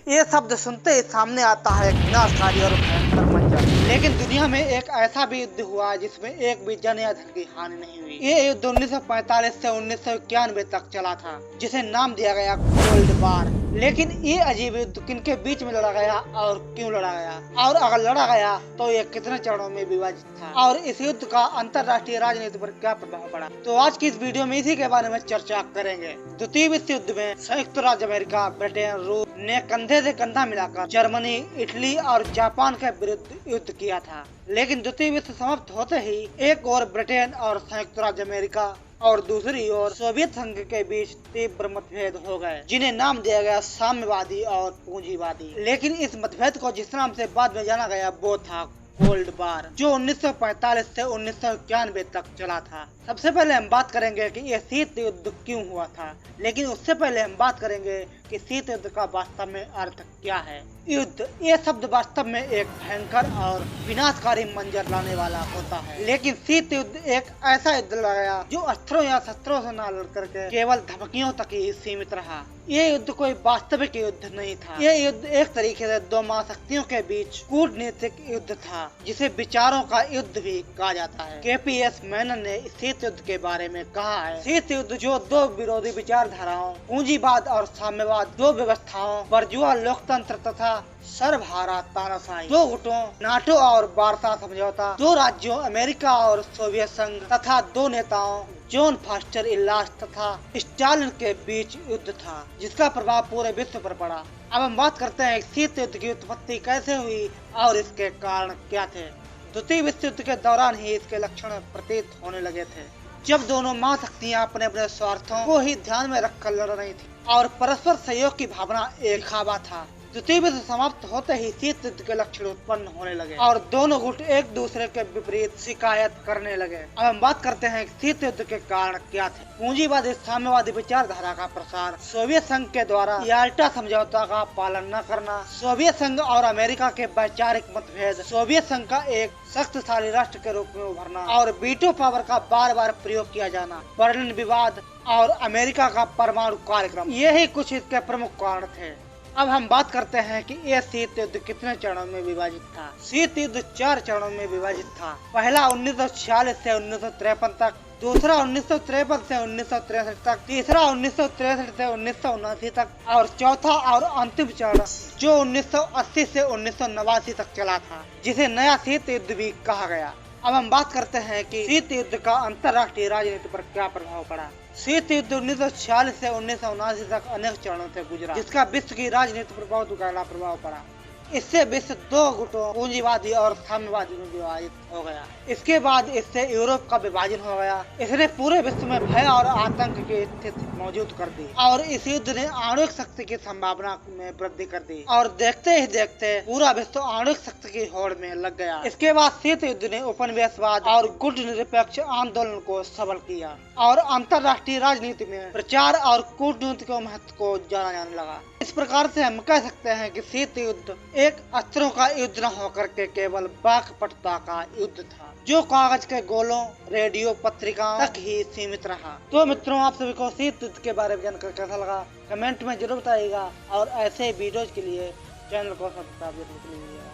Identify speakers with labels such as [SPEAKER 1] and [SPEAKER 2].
[SPEAKER 1] ये शब्द सुनते ही सामने आता है एक विनाशकारी और भयंकर मंजर। लेकिन दुनिया में एक ऐसा भी युद्ध हुआ जिसमें एक भी जन या धन की हानि नहीं हुई। ये युद्ध 1945 से 1991 तक चला था, जिसे नाम दिया गया कोल्ड वार। लेकिन ये अजीब युद्ध किनके बीच में लड़ा गया और क्यों लड़ा गया, और अगर लड़ा गया तो ये कितने चरणों में विभाजित था, और इस युद्ध का अंतर्राष्ट्रीय राजनीति पर क्या प्रभाव पड़ा। तो आज की इस वीडियो में इसी के बारे में चर्चा करेंगे। द्वितीय विश्व युद्ध में संयुक्त राज्य अमेरिका, ब्रिटेन, रूस ने कंधे से कंधा मिलाकर जर्मनी, इटली और जापान के विरुद्ध युद्ध किया था। लेकिन द्वितीय विश्व समाप्त होते ही एक और ब्रिटेन और संयुक्त राज्य अमेरिका और दूसरी ओर सोवियत संघ के बीच तीव्र मतभेद हो गए, जिन्हें नाम दिया गया साम्यवादी और पूंजीवादी। लेकिन इस मतभेद को जिस नाम से बाद में जाना गया वो था कोल्ड वार, जो 1945 से 1991 तक चला था। सबसे पहले हम बात करेंगे कि यह शीत युद्ध क्यों हुआ था, लेकिन उससे पहले हम बात करेंगे कि शीत युद्ध का वास्तव में अर्थ क्या है। युद्ध ये शब्द वास्तव में एक भयंकर और विनाशकारी मंजर लाने वाला होता है। लेकिन शीत युद्ध एक ऐसा युद्ध लड़ा जो अस्त्रों या शस्त्रों से न लड़ करके केवल धमकियों तक ही सीमित रहा। ये युद्ध कोई वास्तविक युद्ध नहीं था। ये युद्ध एक तरीके से दो महाशक्तियों के बीच कूटनीतिक युद्ध था, जिसे विचारों का युद्ध भी कहा जाता है। KPS मेनन ने शीत युद्ध के बारे में कहा है, शीत युद्ध जो दो विरोधी विचारधाराओं, पूंजीवाद और साम्यवाद, दो व्यवस्थाओं, बर्जुआ लोकतंत्र तथा सर्वहारा तानाशाही, दो गुटों नाटो और वार्ता समझौता, दो राज्यों अमेरिका और सोवियत संघ तथा दो नेताओं जॉन फॉस्टर इलास तथा स्टालिन के बीच युद्ध था, जिसका प्रभाव पूरे विश्व पर पड़ा। अब हम बात करते हैं शीत युद्ध की उत्पत्ति कैसे हुई और इसके कारण क्या थे। द्वितीय विश्व युद्ध के दौरान ही इसके लक्षण प्रतीत होने लगे थे, जब दोनों महाशक्तियां अपने अपने स्वार्थों को ही ध्यान में रखकर लड़ रही थी और परस्पर सहयोग की भावना एक खाबा था। द्वितीय विश्व समाप्त होते ही शीत युद्ध के लक्षण उत्पन्न होने लगे और दोनों गुट एक दूसरे के विपरीत शिकायत करने लगे। अब हम बात करते हैं शीत युद्ध के कारण क्या थे। पूंजीवादी साम्यवादी विचारधारा का प्रसार, सोवियत संघ के द्वारा याल्टा समझौता का पालन न करना, सोवियत संघ और अमेरिका के वैचारिक मतभेद, सोवियत संघ का एक शक्तिशाली राष्ट्र के रूप में उभरना और वीटो पावर का बार बार प्रयोग किया जाना, बर्लिन विवाद और अमेरिका का परमाणु कार्यक्रम, यही कुछ इसके प्रमुख कारण थे। अब हम बात करते हैं कि यह शीत युद्ध कितने चरणों में विभाजित था। शीत युद्ध 4 चरणों में विभाजित था। पहला 1946 से 1953 तक, दूसरा 1953 से 1963 तक, तीसरा 1963 से 1979 तक और चौथा और अंतिम चरण जो 1980 से 1989 तक चला था, जिसे नया शीत युद्ध भी कहा गया। अब हम बात करते हैं कि शीत युद्ध का अंतर्राष्ट्रीय राजनीति पर क्या प्रभाव पड़ा। शीत युद्ध 1946 से 1979 तक अनेक चरणों से गुजरा, जिसका विश्व की राजनीति पर बहुत गहरा प्रभाव पड़ा। इससे विश्व दो गुटों पूंजीवादी और साम्यवादी में विभाजित हो गया। इसके बाद इससे यूरोप का विभाजन हो गया। इसने पूरे विश्व में भय और आतंक की स्थिति मौजूद कर दी और इस युद्ध ने आणविक शक्ति की संभावना में वृद्धि कर दी और देखते ही देखते पूरा विश्व आणविक शक्ति की होड़ में लग गया। इसके बाद शीत युद्ध ने उपनिवेशवाद और गुट निरपेक्ष आंदोलन को सबल किया और अंतर्राष्ट्रीय राजनीति में प्रचार और कूटनीति के महत्व को जाना जाने लगा। इस प्रकार से हम कह सकते हैं कि शीत युद्ध एक अस्त्रों का युद्ध न होकर के केवल वाक्पटुता का युद्ध था, जो कागज के गोलों, रेडियो, पत्रिकाओं तक ही सीमित रहा। तो मित्रों, आप सभी को शीत युद्ध के बारे में जानकर कैसा लगा कमेंट में जरूर बताइएगा और ऐसे वीडियोज के लिए चैनल को सब्सक्राइब जरूर कीजिएगा।